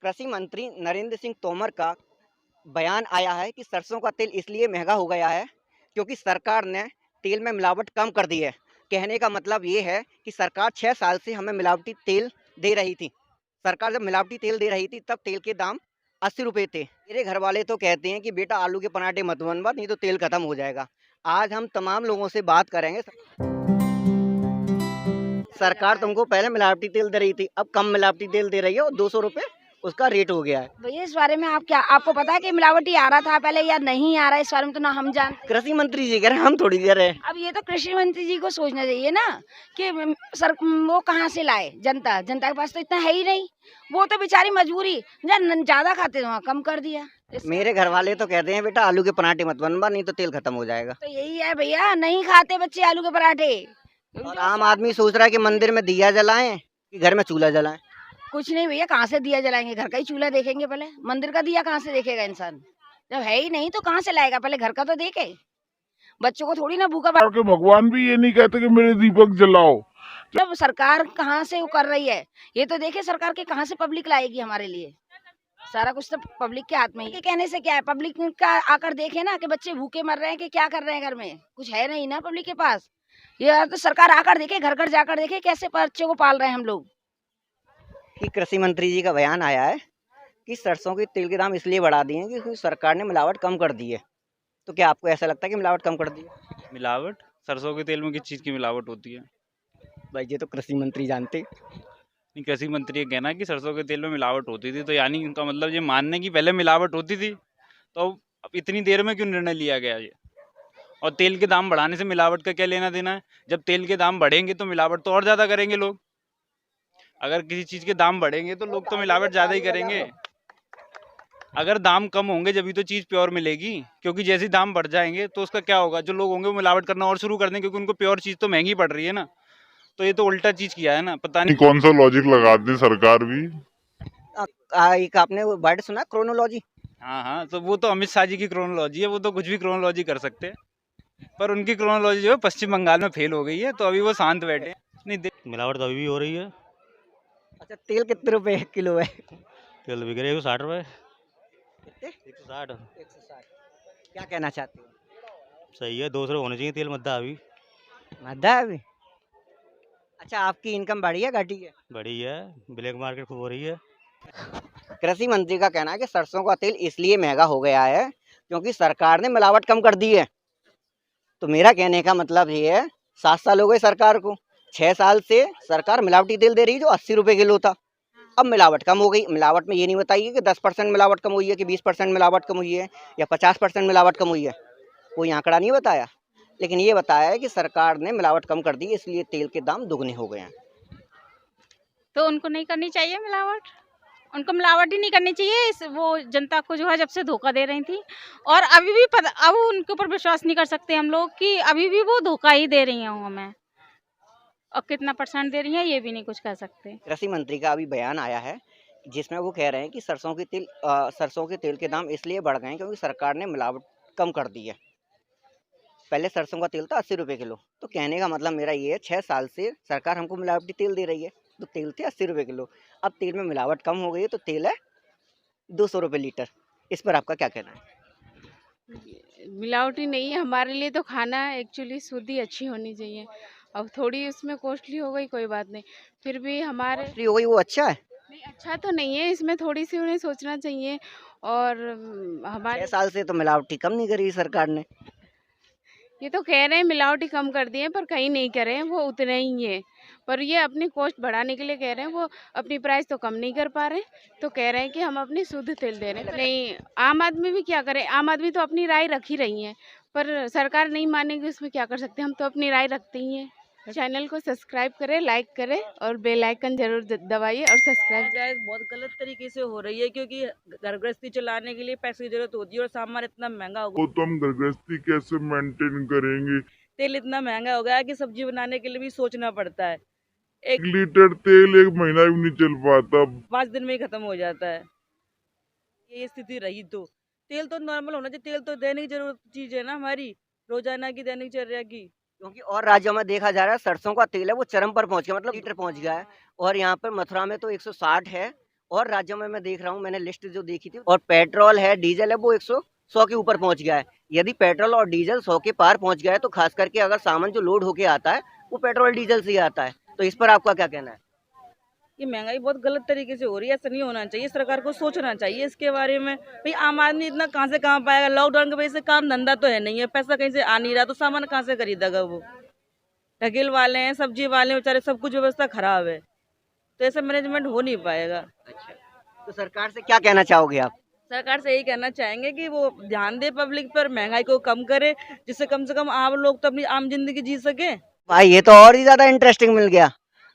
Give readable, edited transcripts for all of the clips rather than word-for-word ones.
कृषि मंत्री नरेंद्र सिंह तोमर का बयान आया है कि सरसों का तेल इसलिए महंगा हो गया है क्योंकि सरकार ने तेल में मिलावट कम कर दी है। कहने का मतलब ये है कि सरकार 6 साल से हमें मिलावटी तेल दे रही थी। सरकार जब मिलावटी तेल दे रही थी तब तेल के दाम 80 रुपए थे। मेरे घर वाले तो कहते हैं कि बेटा आलू के पराठे मत बनवा, नहीं तो तेल खत्म हो जाएगा। आज हम तमाम लोगों से बात करेंगे। सरकार तुमको पहले मिलावटी तेल दे रही थी, अब कम मिलावटी तेल दे रही है और 200 रुपए उसका रेट हो गया है। भैया इस बारे में आपको पता है कि मिलावटी आ रहा था पहले या नहीं आ रहा है? इस बारे में तो ना हम जानते। कृषि मंत्री जी कह रहे हैं, हम थोड़ी दे रहे हैं। अब ये तो कृषि मंत्री जी को सोचना चाहिए ना कि वो कहाँ से लाए। जनता के पास तो इतना है ही नहीं। वो तो बेचारी मजबूरी, ज्यादा खाते तो कम कर दिया। मेरे घर वाले तो कहते हैं बेटा आलू के पराठे मत बनवा, नहीं तो तेल खत्म हो जाएगा। तो यही है भैया, नहीं खाते बच्चे आलू के पराठे। और आम आदमी सोच रहा है कि मंदिर में दिया जलाएं कि घर में चूल्हा जलाएं। कुछ नहीं भैया, कहाँ से दिया जलाएंगे? घर का ही चूल्हा देखेंगे पहले। मंदिर का दिया कहाँ से देखेगा इंसान? जब है ही नहीं तो कहाँ से लाएगा? पहले घर का तो देखे। बच्चों को थोड़ी ना भूखा के भगवान भी ये नहीं कहते कि मेरे दीपक जलाओ। जब सरकार कहाँ से वो कर रही है, ये तो देखे सरकार के कहाँ से पब्लिक लाएगी हमारे लिए। सारा कुछ तो पब्लिक के हाथ में ही। कहने से क्या है, पब्लिक का आकर देखे ना कि बच्चे भूखे मर रहे हैं कि क्या कर रहे हैं घर में। कुछ है नहीं ना पब्लिक के पास। ये तो सरकार आकर देखे, घर घर जाकर देखे कैसे बच्चों को पाल रहे हैं हम लोग। कि कृषि मंत्री जी का बयान आया है कि सरसों के तेल के दाम इसलिए बढ़ा दिए हैं कि सरकार ने मिलावट कम कर दी है। तो क्या आपको ऐसा लगता है कि मिलावट कम कर दी है? मिलावट सरसों के तेल में किस चीज़ की मिलावट होती है? भाई ये तो कृषि मंत्री जानते। नहीं, कृषि मंत्री का कहना है कि सरसों के तेल में मिलावट होती थी, तो यानी इनका मतलब ये मानने की पहले मिलावट होती थी, तो अब इतनी देर में क्यों निर्णय लिया गया ये? और तेल के दाम बढ़ाने से मिलावट का क्या लेना देना है? जब तेल के दाम बढ़ेंगे तो मिलावट तो और ज़्यादा करेंगे लोग। अगर किसी चीज़ के दाम बढ़ेंगे तो लोग तो मिलावट ज़्यादा ही करेंगे। अगर दाम कम होंगे जब तो चीज़ प्योर मिलेगी, क्योंकि जैसे ही दाम बढ़ जाएंगे तो उसका क्या होगा, जो लोग होंगे वो मिलावट करना और शुरू कर देंगे, क्योंकि उनको प्योर चीज़ तो महंगी पड़ रही है ना। तो ये तो उल्टा चीज़ किया है ना, पता नहीं कौन सा लॉजिक लगाती सरकार भी। एक आपने वो वर्ड सुना क्रोनोलॉजी? हाँ हाँ, तो वो तो अमित शाह जी की क्रोनोलॉजी है, वो तो कुछ भी क्रोनोलॉजी कर सकते हैं, पर उनकी क्रोनोलॉजी जो है पश्चिम बंगाल में फेल हो गई है, तो अभी वो शांत बैठे हैं। नहीं मिलावट तो अभी भी हो रही है। अच्छा, तेल कितने रुपए किलो है? तेल बिक रही है 60 रुपए। कितने? 160। 160। क्या कहना चाहते हो? सही है, 200 होने चाहिए तेल मद्दा अभी। मद्दा है अभी? अच्छा, आपकी इनकम बढ़ी है घटी है? बढ़ी है, ब्लैक मार्केट खूब हो रही है। कृषि मंत्री का कहना है कि सरसों का तेल इसलिए महंगा हो गया है क्योंकि सरकार ने मिलावट कम कर दी है। तो मेरा कहने का मतलब ये है, 7 साल हो गए सरकार को, 6 साल से सरकार मिलावटी तेल दे रही है जो 80 रुपए किलो था। अब मिलावट कम हो गई। मिलावट में ये नहीं बताइए कि 10% मिलावट कम हुई है कि 20% मिलावट कम हुई है या 50% मिलावट कम हुई है। कोई आंकड़ा नहीं बताया, लेकिन ये बताया है कि सरकार ने मिलावट कम कर दी, इसलिए तेल के दाम दुगने हो गए हैं। तो उनको नहीं करनी चाहिए मिलावट। उनको मिलावट ही नहीं करनी चाहिए। वो जनता को जो है जब से धोखा दे रही थी, और अभी भी अब उनके ऊपर विश्वास नहीं कर सकते हम लोग कि अभी भी वो धोखा ही दे रही हैं हमें, और कितना % दे रही हैं ये भी नहीं कुछ कह सकते। कृषि मंत्री का अभी बयान आया है जिसमें वो कह रहे हैं कि सरसों के तेल के दाम इसलिए बढ़ गए हैं क्योंकि सरकार ने मिलावट कम कर दी है। पहले सरसों का तेल था 80 रुपए किलो। तो कहने का मतलब मेरा ये है, 6 साल से सरकार हमको मिलावटी तेल दे रही है। तो तेल थे 80 रुपए किलो, अब तेल में मिलावट कम हो गई है तो तेल है 200 रुपए लीटर। इस पर आपका क्या कहना है? मिलावटी नहीं है, हमारे लिए तो खाना एक्चुअली शुद्ध ही अच्छी होनी चाहिए। अब थोड़ी उसमें कॉस्टली हो गई कोई बात नहीं, फिर भी हमारे फ्री हो गई वो अच्छा है? नहीं, अच्छा तो नहीं है, इसमें थोड़ी सी उन्हें सोचना चाहिए। और 6 हमारे साल से तो मिलावटी कम नहीं करी सरकार ने। ये तो कह रहे हैं मिलावटी कम कर दिए, पर कहीं नहीं करे हैं, वो उतने ही है। पर ये अपनी कॉस्ट बढ़ाने के लिए कह रहे हैं, वो अपनी प्राइस तो कम नहीं कर पा रहे, तो कह रहे हैं कि हम अपनी शुद्ध तेल दे रहे हैं। नहीं, आम आदमी भी क्या करे, आम आदमी तो अपनी राय रख ही रही है, पर सरकार नहीं मानेगी उसमें क्या कर सकते हैं, हम तो अपनी राय रखते ही हैं। चैनल को सब्सक्राइब करें, लाइक करें और बेल आइकन जरूर दबाइए और सब्सक्राइब। जाए बहुत गलत तरीके से हो रही है, क्योंकि घर गृहस्थी चलाने के लिए पैसे की जरूरत होती है और सामान इतना महंगा हो गया। तो हम घर गृहस्थी कैसे मेंटेन करेंगे। तेल इतना महंगा हो गया है कि सब्जी बनाने के लिए भी सोचना पड़ता है। 1 लीटर तेल 1 महीना भी नहीं चल पाता, 5 दिन में ही खत्म हो जाता है। ये स्थिति रही तो तेल तो नॉर्मल होना चाहिए। तेल तो दैनिक जरूरत चीज है ना, हमारी रोजाना की दैनिक चर्या की। क्योंकि और राज्यों में देखा जा रहा है सरसों का तेल है वो चरम पर पहुंच गया, मतलब लीटर पहुंच गया है। और यहाँ पर मथुरा में तो 160 है और राज्यों में मैं देख रहा हूँ, मैंने लिस्ट जो देखी थी, और पेट्रोल है, डीजल है, वो 100 के ऊपर पहुंच गया है। यदि पेट्रोल और डीजल 100 के पार पहुंच गया है, तो खास करके अगर सामान जो लोड होके आता है वो पेट्रोल डीजल से ही आता है, तो इस पर आपका क्या कहना है? ये महंगाई बहुत गलत तरीके से हो रही है, ऐसा नहीं होना चाहिए। सरकार को सोचना चाहिए इसके बारे में। भाई आम आदमी इतना कहाँ से कहाँ पाएगा? लॉकडाउन की वजह से काम धंधा तो है नहीं है, पैसा कहीं से आ नहीं रहा, तो सामान कहाँ से खरीदेगा वो? ठेकेल वाले हैं, सब्जी वाले हैं, बेचारे सब कुछ व्यवस्था खराब है, तो ऐसा मैनेजमेंट हो नहीं पाएगा। अच्छा, तो सरकार से क्या कहना चाहोगे आप? सरकार से यही कहना चाहेंगे कि वो ध्यान दे पब्लिक पर, महंगाई को कम करे, जिससे कम से कम आम लोग तो अपनी आम जिंदगी जी सके। भाई ये तो और ही ज्यादा इंटरेस्टिंग मिल गया।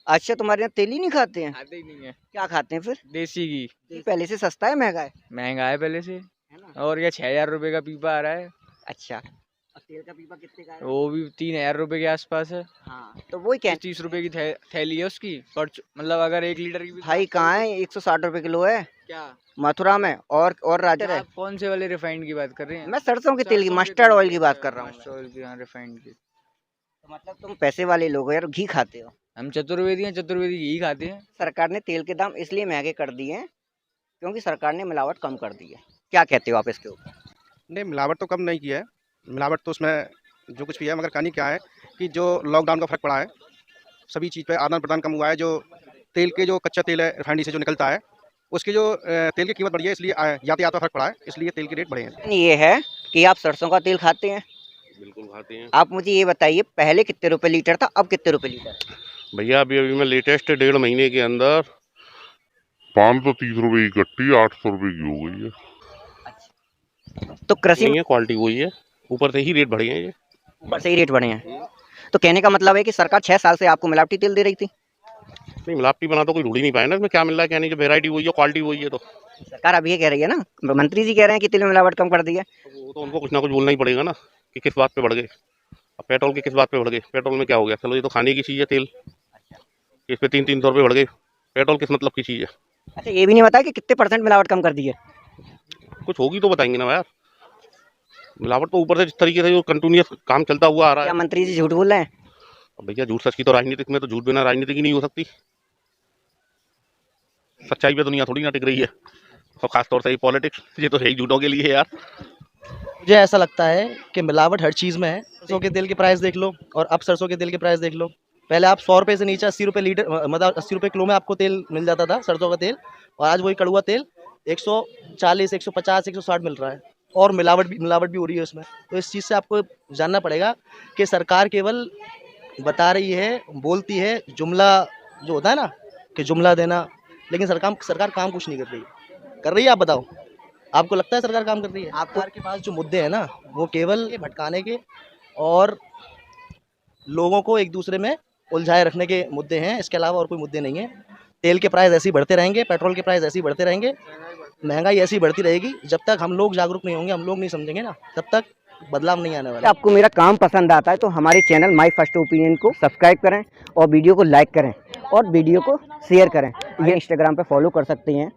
अच्छा, तुम्हारे यहाँ तेल ही नहीं खाते हैं? खाते ही नहीं है। क्या खाते हैं फिर? देसी घी। ये पहले से सस्ता है, महंगा है? महंगा है पहले से, है ना? और ये 6,000 रुपए का पीपा आ रहा है, अच्छा, और तेल का पीपा कितने का है? वो भी 3,000 रुपए के आसपास है। हाँ, तो वही क्या 30 रुपए की थैली है उसकी, पर मतलब अगर 1 लीटर की भी भाई, कहाँ है? 160 रुपए किलो है क्या मथुरा में, और राज्य है। आप कौन से वाले रिफाइंड की बात कर रहे हैं? मैं सरसों के तेल की, सरसों के मस्टर्ड तेल ऑयल की बात कर रहा हूँ। मस्टर्ड ऑयल की, हाँ, रिफाइंड की। तो मतलब तुम पैसे वाले लोग हो यार, घी खाते हो। हम चतुर्वेदी हैं, चतुर्वेदी घी खाते हैं। सरकार ने तेल के दाम इसलिए महंगे कर दिए हैं क्योंकि सरकार ने मिलावट कम कर दी है। क्या कहते हो आप इसके ऊपर? नहीं, मिलावट तो कम नहीं की है। मिलावट तो उसमें जो कुछ भी है, मगर कहानी क्या है कि जो लॉकडाउन का फर्क पड़ा है, सभी चीज़ पे आदान प्रदान कम हुआ है। जो तेल के, जो कच्चा तेल है रिफाइनरी से जो निकलता है, उसकी जो तेल की कीमत बढ़ी है, इसलिए यातायात पर फर्क पड़ा है, इसलिए तेल के रेट बढ़े हैं। ये है कि आप सरसों का तेल खाते हैं? बिल्कुल खाते हैं। आप मुझे ये बताइए, पहले कितने रुपए लीटर था, अब कितने रुपए लीटर? भैया अभी मैं लेटेस्ट 1.5 महीने के अंदर 530 रुपए की कट्टी 800 रुपए की हो गई है। तो कृषि नहीं है, क्वालिटी वही है, ऊपर से ही रेट बढ़े हैं ये। ऊपर से ही रेट बढ़े हैं, तो कहने का मतलब है कि सरकार 6 साल से आपको मिलावटी तेल दे रही थी? नहीं, मिलावटी बना तो कोई ढूंढ ही नहीं पाया ना, इसमें क्या मिल रहा है क्या नहीं, जो वेरायटी वही है, क्वालिटी वही है। तो सरकार अब ये कह रही है ना, मंत्री जी कह रहे हैं कि तेल में मिलावट कम कर दी है। वो तो उनको कुछ ना कुछ बोलना ही पड़ेगा ना कि किस बात पे बढ़ गए। अब पेट्रोल के किस बात पे बढ़ गए? पेट्रोल में क्या हो गया? चलो ये तो खाने की चीज़ है तेल, इस पे 300 रुपये बढ़ गए। पेट्रोल किस मतलब की चीज़ है? अच्छा, ये भी नहीं बताया कि कितने % मिलावट कम कर दी है? कुछ होगी तो बताएंगे ना यार। मिलावट तो ऊपर से जिस तरीके से जो कंटिन्यूअस काम चलता हुआ आ रहा क्या है। मंत्री जी झूठ बोल रहे हैं? अब भैया झूठ सच की तो राजनीतिक में तो झूठ बिना राजनीतिक ही नहीं हो सकती। सच्चाई पे दुनिया थोड़ी ना टिक रही है, और खासतौर से ये पॉलिटिक्स, ये तो है ही झूठों के लिए है यार। मुझे ऐसा लगता है कि मिलावट हर चीज़ में है। सरसों के तेल के प्राइस देख लो और अब सरसों के तेल के प्राइस देख लो। पहले आप 100 रुपये से नीचे 80 रुपये लीटर, मतलब 80 रुपये किलो में आपको तेल मिल जाता था, सरसों का तेल, और आज वही कड़ुआ तेल 140, 150, 160 मिल रहा है, और मिलावट भी हो रही है उसमें। तो इस चीज़ से आपको जानना पड़ेगा कि सरकार केवल बता रही है, बोलती है, जुमला जो होता है ना कि जुमला देना, लेकिन सरकार काम कुछ नहीं कर रही है। आप बताओ, आपको लगता है सरकार काम कर रही है? आपके पास जो मुद्दे हैं ना, वो केवल भटकाने के और लोगों को एक दूसरे में उलझाए रखने के मुद्दे हैं, इसके अलावा और कोई मुद्दे नहीं है। तेल के प्राइस ऐसे ही बढ़ते रहेंगे, पेट्रोल के प्राइस ऐसे ही बढ़ते रहेंगे, महंगाई ऐसी बढ़ती रहेगी। जब तक हम लोग जागरूक नहीं होंगे, हम लोग नहीं समझेंगे ना, तब तक बदलाव नहीं आने वाला। आपको मेरा काम पसंद आता है तो हमारे चैनल माय फर्स्ट ओपिनियन को सब्सक्राइब करें और वीडियो को लाइक करें और वीडियो को शेयर करें। ये इंस्टाग्राम पे फॉलो कर सकते हैं।